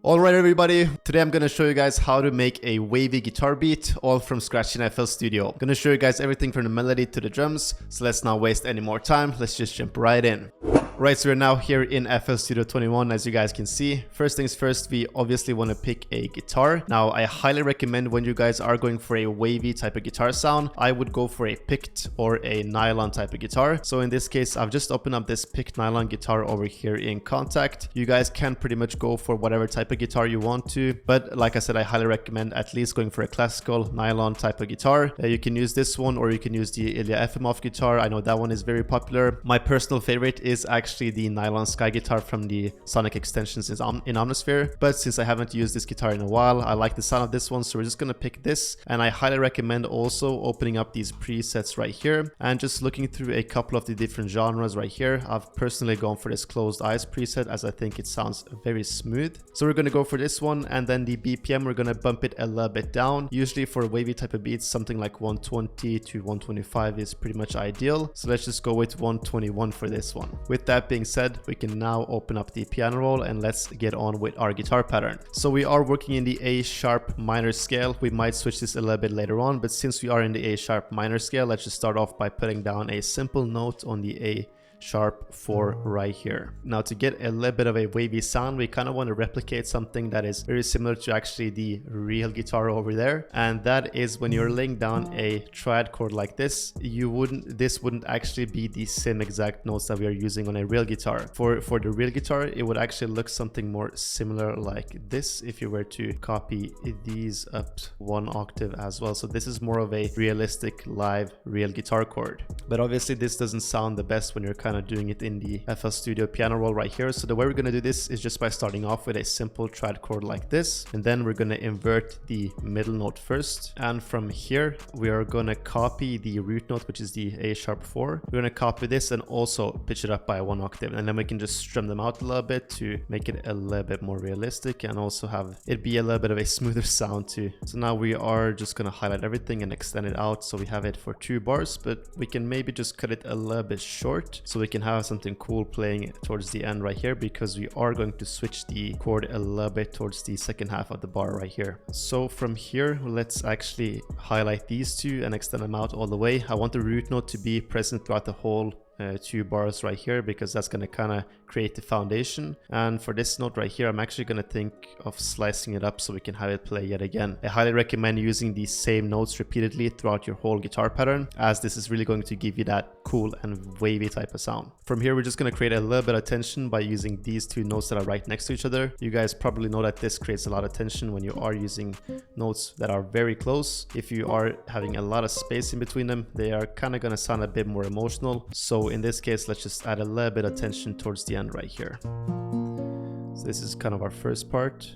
Alright everybody, today I'm gonna show you guys how to make a wavy guitar beat all from scratch in FL Studio. I'm gonna show you guys everything from the melody to the drums, so let's not waste any more time, let's just jump right in. Right, so we're now here in FL Studio 21, as you guys can see. First things first, we obviously want to pick a guitar. Now, I highly recommend when you guys are going for a wavy type of guitar sound, I would go for a picked or a nylon type of guitar. So in this case, I've just opened up this picked nylon guitar over here in Contact. You guys can pretty much go for whatever type of guitar you want to, but like I said, I highly recommend at least going for a classical nylon type of guitar. You can use this one or you can use the Ilya FMoff guitar. I know that one is very popular. My personal favorite is actually the nylon sky guitar from the Sonic extensions in Omnisphere, but since I haven't used this guitar in a while, I like the sound of this one, so we're just gonna pick this. And I highly recommend also opening up these presets right here and just looking through a couple of the different genres right here. I've personally gone for this closed eyes preset as I think it sounds very smooth, so we're gonna go for this one. And then the BPM, we're gonna bump it a little bit down. Usually for wavy type of beats, something like 120 to 125 is pretty much ideal, so let's just go with 121 for this one. With that being said, we can now open up the piano roll and let's get on with our guitar pattern. So we are working in the A sharp minor scale. We might switch this a little bit later on, but since we are in the A sharp minor scale, let's just start off by putting down a simple note on the A sharp 4 right here. Now, to get a little bit of a wavy sound, we kind of want to replicate something that is very similar to actually the real guitar over there, and that is when you're laying down a triad chord like this, this wouldn't actually be the same exact notes that we are using on a real guitar. For the real guitar, it would actually look something more similar like this if you were to copy these up 1 octave as well. So this is more of a realistic live real guitar chord, but obviously this doesn't sound the best when you're kind of doing it in the FL Studio piano roll right here. So the way we're going to do this is just by starting off with a simple triad chord like this, and then we're going to invert the middle note first, and from here we are going to copy the root note, which is the A sharp 4. We're going to copy this and also pitch it up by 1 octave, and then we can just strum them out a little bit to make it a little bit more realistic and also have it be a little bit of a smoother sound too. So now we are just going to highlight everything and extend it out so we have it for 2 bars, but we can maybe just cut it a little bit short so we can have something cool playing towards the end right here, because we are going to switch the chord a little bit towards the second half of the bar right here. So from here, let's actually highlight these two and extend them out all the way. I want the root note to be present throughout the whole 2 bars right here, because that's going to kind of create the foundation. And for this note right here, I'm actually going to think of slicing it up so we can have it play yet again. I highly recommend using these same notes repeatedly throughout your whole guitar pattern, as this is really going to give you that cool and wavy type of sound. From here, we're just going to create a little bit of tension by using these 2 notes that are right next to each other. You guys probably know that this creates a lot of tension when you are using notes that are very close. If you are having a lot of space in between them, they are kind of going to sound a bit more emotional. So in this case, let's just add a little bit of tension towards the end right here. So this is kind of our first part.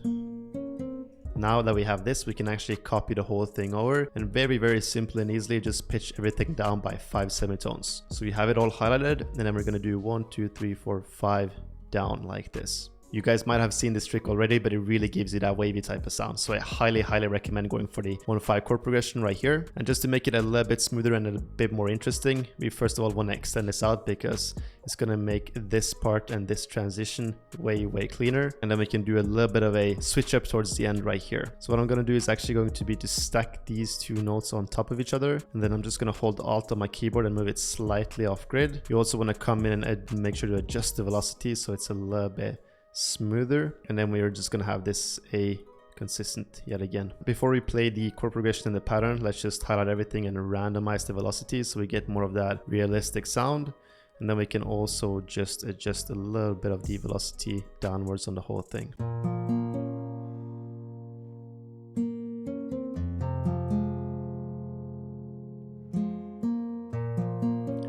Now that we have this, we can actually copy the whole thing over and very simply and easily just pitch everything down by 5 semitones. So we have it all highlighted, and then we're going to do 1, 2, 3, 4, 5 down like this. You guys might have seen this trick already, but it really gives you that wavy type of sound. So I highly recommend going for the 1-5 chord progression right here. And just to make it a little bit smoother and a bit more interesting, we first of all want to extend this out, because it's going to make this part and this transition way cleaner. And then we can do a little bit of a switch up towards the end right here. So what I'm going to do is actually going to be to stack these 2 notes on top of each other. And then I'm just going to hold Alt on my keyboard and move it slightly off grid. You also want to come in and make sure to adjust the velocity so it's a little bit smoother, and then we are just going to have this A consistent yet again. Before we play the chord progression in the pattern, let's just highlight everything and randomize the velocity so we get more of that realistic sound. And then we can also just adjust a little bit of the velocity downwards on the whole thing.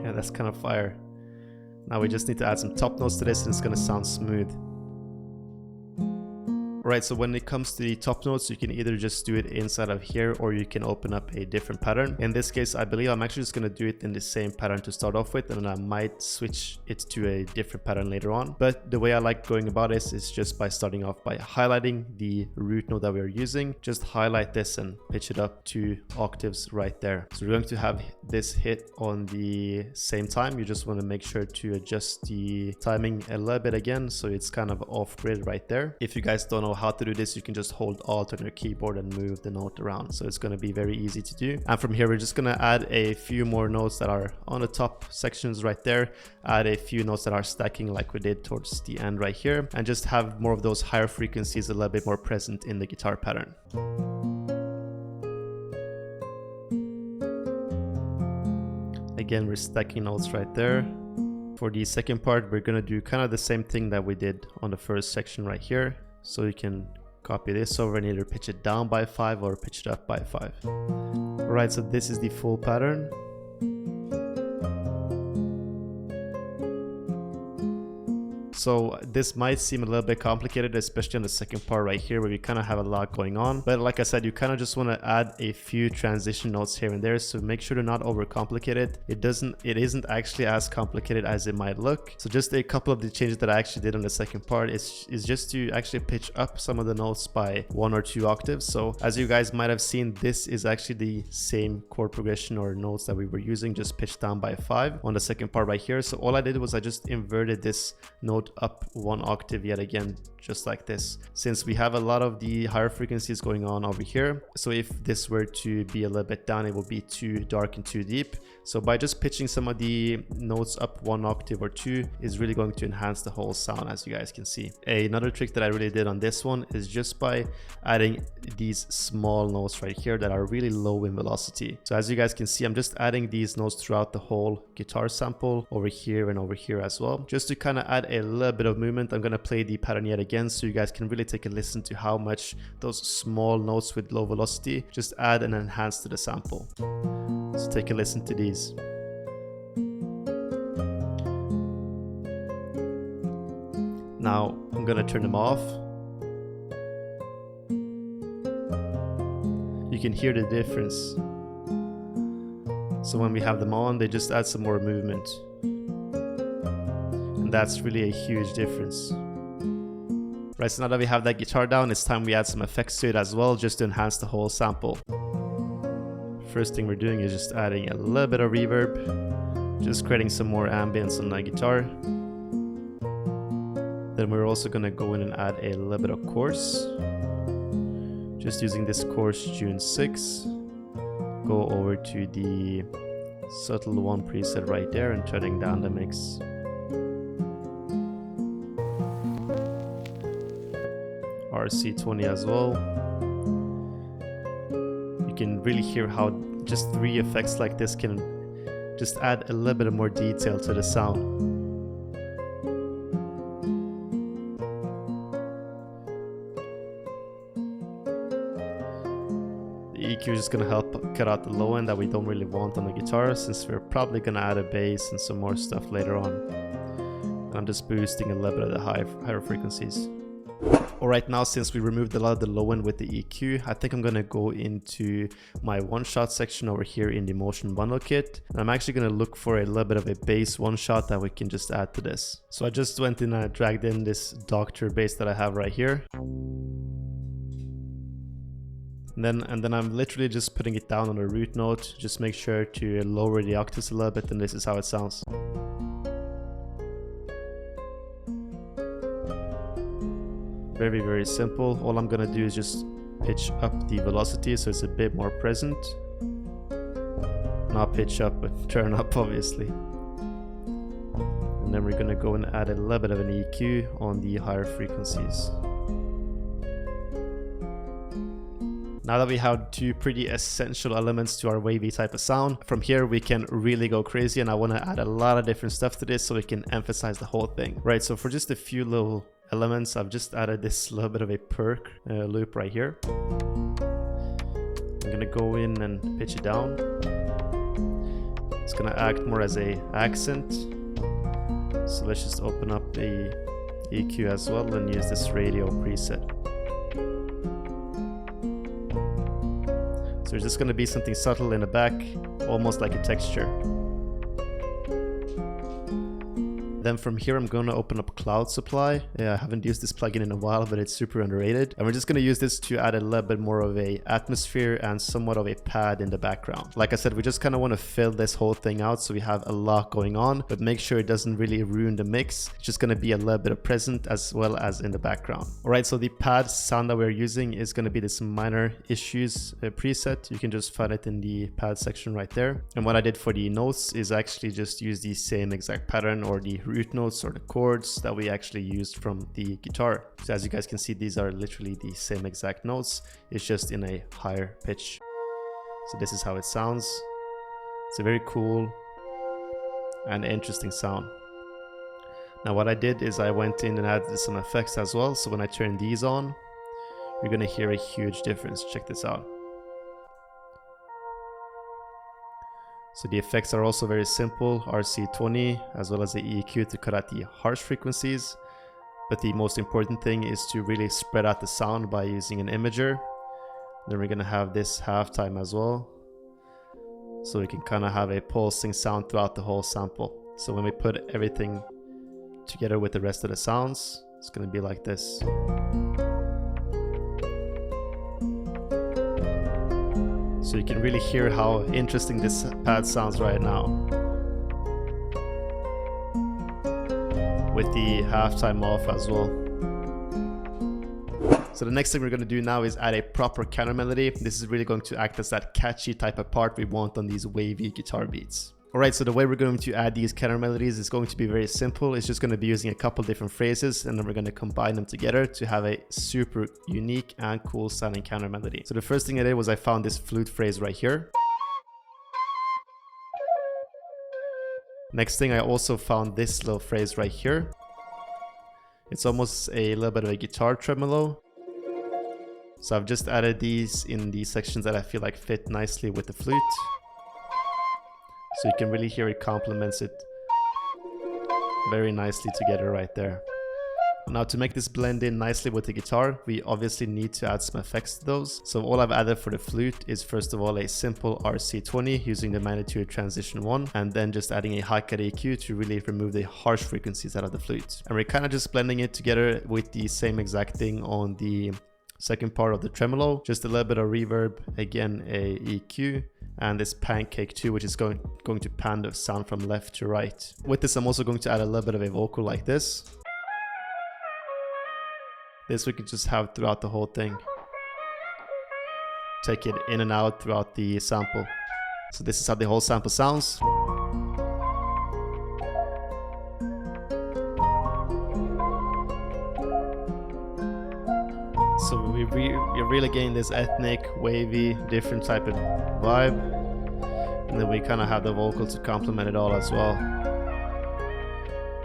Yeah, that's kind of fire. Now we just need to add some top notes to this and it's going to sound smooth. Right, so when it comes to the top notes, you can either just do it inside of here or you can open up a different pattern. In this case, I believe I'm actually just going to do it in the same pattern to start off with, and then I might switch it to a different pattern later on. But the way I like going about this is just by starting off by highlighting the root note that we're using. Just highlight this and pitch it up 2 octaves right there. So we're going to have this hit on the same time. You just want to make sure to adjust the timing a little bit again so it's kind of off grid right there. If you guys don't know how to do this, you can just hold Alt on your keyboard and move the note around. So it's going to be very easy to do. And from here, we're just going to add a few more notes that are on the top sections right there. Add a few notes that are stacking like we did towards the end right here. And just have more of those higher frequencies a little bit more present in the guitar pattern. Again, we're stacking notes right there. For the second part, we're going to do kind of the same thing that we did on the first section right here. So you can copy this over and either pitch it down by 5 or pitch it up by 5. Alright, so this is the full pattern. So this might seem a little bit complicated, especially on the second part right here where we kind of have a lot going on. But like I said, you kind of just want to add a few transition notes here and there. So make sure to not overcomplicate it. It isn't actually as complicated as it might look. So just a couple of the changes that I actually did on the second part is just to actually pitch up some of the notes by 1 or 2 octaves. So as you guys might have seen, this is actually the same chord progression or notes that we were using, just pitched down by 5 on the second part right here. So all I did was I just inverted this note up 1 octave yet again, just like this, since we have a lot of the higher frequencies going on over here. So if this were to be a little bit down, it would be too dark and too deep. So by just pitching some of the notes up 1 octave or 2 is really going to enhance the whole sound, as you guys can see. Another trick that I really did on this one is just by adding these small notes right here that are really low in velocity. So as you guys can see, I'm just adding these notes throughout the whole guitar sample over here and over here as well, just to kind of add a little bit of movement. I'm going to play the pattern yet again so you guys can really take a listen to how much those small notes with low velocity just add and enhance to the sample. So take a listen to these. Now I'm going to turn them off. You can hear the difference. So when we have them on, they just add some more movement. And that's really a huge difference. Right, so now that we have that guitar down, it's time we add some effects to it as well, just to enhance the whole sample. First thing we're doing is just adding a little bit of reverb, just creating some more ambience on the guitar. Then we're also going to go in and add a little bit of chorus. Just using this chorus June 6, go over to the subtle 1 preset right there and turning down the mix. RC20 as well. You can really hear how just 3 effects like this can just add a little bit more detail to the sound. The EQ is just going to help cut out the low end that we don't really want on the guitar, since we're probably going to add a bass and some more stuff later on. And I'm just boosting a little bit of the higher frequencies. Alright, now since we removed a lot of the low end with the EQ, I think I'm going to go into my one-shot section over here in the Motion Bundle Kit. And I'm actually going to look for a little bit of a bass one-shot that we can just add to this. So I just went in and I dragged in this Doctor bass that I have right here. And then I'm literally just putting it down on the root note. Just make sure to lower the octaves a little bit, and this is how it sounds. Very, very simple. All I'm gonna do is just pitch up the velocity so it's a bit more present. Not pitch up, but turn up, obviously. And then we're gonna go and add a little bit of an EQ on the higher frequencies. Now that we have 2 pretty essential elements to our wavy type of sound, from here we can really go crazy, and I want to add a lot of different stuff to this so we can emphasize the whole thing. Right, so for just a few little elements, I've just added this little bit of a perk loop right here. I'm gonna go in and pitch it down. It's gonna act more as a accent. So let's just open up the EQ as well and use this radio preset. So there's just going to be something subtle in the back, almost like a texture. then from here, I'm going to open up Cloud Supply. Yeah, I haven't used this plugin in a while, but it's super underrated. And we're just going to use this to add a little bit more of a atmosphere and somewhat of a pad in the background. Like I said, we just kind of want to fill this whole thing out so we have a lot going on, but make sure it doesn't really ruin the mix. It's just going to be a little bit of present as well as in the background. All right, so the pad sound that we're using is going to be this Minor Issues preset. You can just find it in the pad section right there. And what I did for the notes is actually just use the same exact pattern, or the root notes or the chords that we actually used from the guitar. So as you guys can see, these are literally the same exact notes. It's just in a higher pitch. So this is how it sounds. It's a very cool and interesting sound. Now what I did is I went in and added some effects as well. So when I turn these on, you're gonna hear a huge difference. Check this out. So the effects are also very simple, RC20 as well as the EQ to cut out the harsh frequencies. But the most important thing is to really spread out the sound by using an imager. Then we're gonna have this halftime as well. So we can kind of have a pulsing sound throughout the whole sample. So when we put everything together with the rest of the sounds, it's gonna be like this. So you can really hear how interesting this pad sounds right now. With the halftime off as well. So the next thing we're going to do now is add a proper counter melody. This is really going to act as that catchy type of part we want on these wavy guitar beats. Alright, so the way we're going to add these counter melodies is going to be very simple. It's just going to be using a couple different phrases, and then we're going to combine them together to have a super unique and cool sounding counter melody. So the first thing I did was I found this flute phrase right here. Next thing, I also found this little phrase right here. It's almost a little bit of a guitar tremolo. So I've just added these in the sections that I feel like fit nicely with the flute. So you can really hear it complements it very nicely together right there. Now to make this blend in nicely with the guitar, we obviously need to add some effects to those. So all I've added for the flute is first of all a simple RC20 using the magnitude transition 1, and then just adding a high cut EQ to really remove the harsh frequencies out of the flute. And we're kind of just blending it together with the same exact thing on the second part of the tremolo. Just a little bit of reverb, again a EQ, and this pancake too, which is going to pan the sound from left to right. With this, I'm also going to add a little bit of a vocal like this. This we can just have throughout the whole thing. Take it in and out throughout the sample. So this is how the whole sample sounds. So you're really getting this ethnic, wavy, different type of vibe. And then we kind of have the vocal to complement it all as well.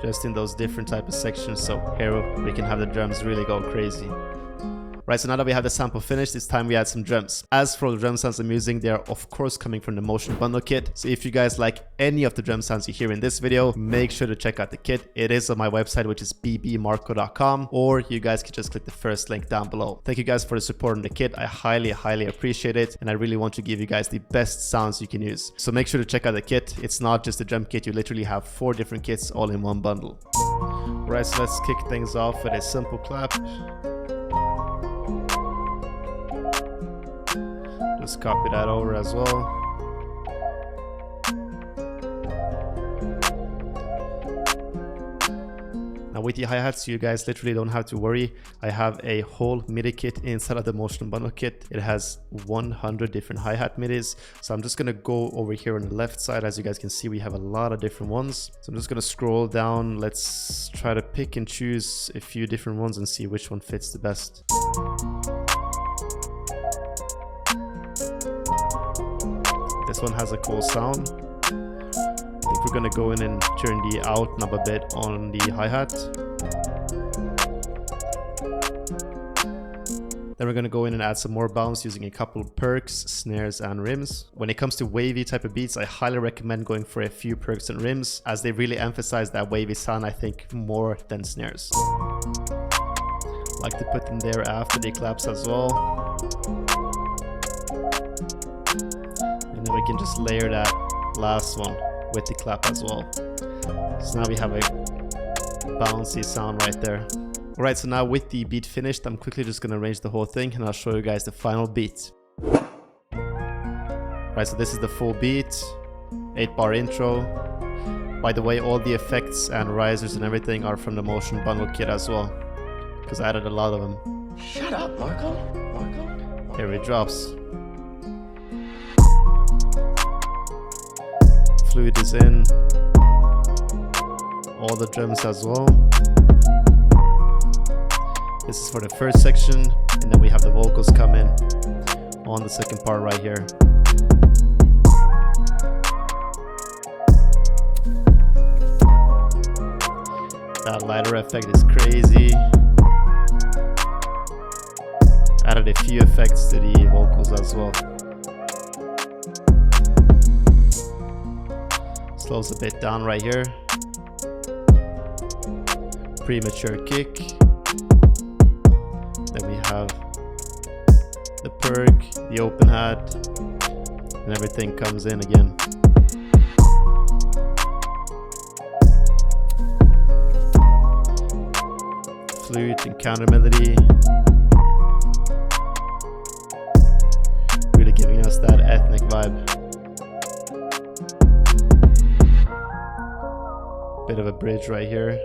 Just in those different type of sections, so here we can have the drums really go crazy. Right, so now that we have the sample finished, it's time we add some drums. As for the drum sounds I'm using, they are of course coming from the Motion Bundle kit. So if you guys like any of the drum sounds you hear in this video, make sure to check out the kit. It is on my website, which is BBMarko.com, or you guys can just click the first link down below. Thank you guys for the support on the kit. I highly appreciate it, and I really want to give you guys the best sounds you can use. So make sure to check out the kit. It's not just a drum kit, you literally have 4 different kits all in one bundle. Right, so let's kick things off with a simple clap. Just copy that over as well. Now with the hi-hats, you guys literally don't have to worry. I have a whole MIDI kit inside of the Motion Bundle kit. It has 100 different hi-hat MIDIs. So I'm just gonna go over here on the left side. As you guys can see, we have a lot of different ones. So I'm just gonna scroll down. Let's try to pick and choose a few different ones and see which one fits the best. This one has a cool sound. I think we're gonna go in and turn the out knob a bit on the hi-hat. Then we're gonna go in and add some more bounce using a couple perks, snares, and rims. When it comes to wavy type of beats, I highly recommend going for a few perks and rims, as they really emphasize that wavy sound, I think, more than snares. Like to put them there after the claps as well. And then we can just layer that last one with the clap as well. So now we have a bouncy sound right there. Alright, so now with the beat finished, I'm quickly just gonna arrange the whole thing and I'll show you guys the final beat. Right, so this is the full beat, 8-bar intro. By the way, all the effects and risers and everything are from the Motion Bundle kit as well, because I added a lot of them. Shut up, Marko. Marko. Here it drops. Fluid is in. All the drums as well. This is for the first section, and then we have the vocals come in on the second part right here. That lighter effect is crazy. Added a few effects to the vocals as well. Slows a bit down right here. Premature kick. Then we have the perk, the open hat, and everything comes in again. Flute and counter melody. Really giving us that ethnic vibe. Bit of a bridge right here.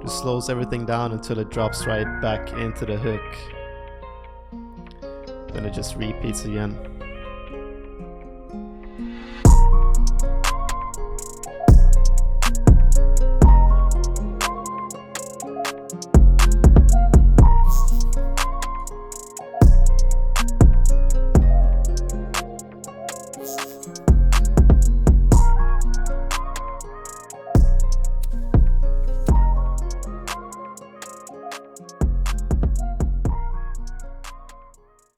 Just slows everything down until it drops right back into the hook. Then it just repeats again.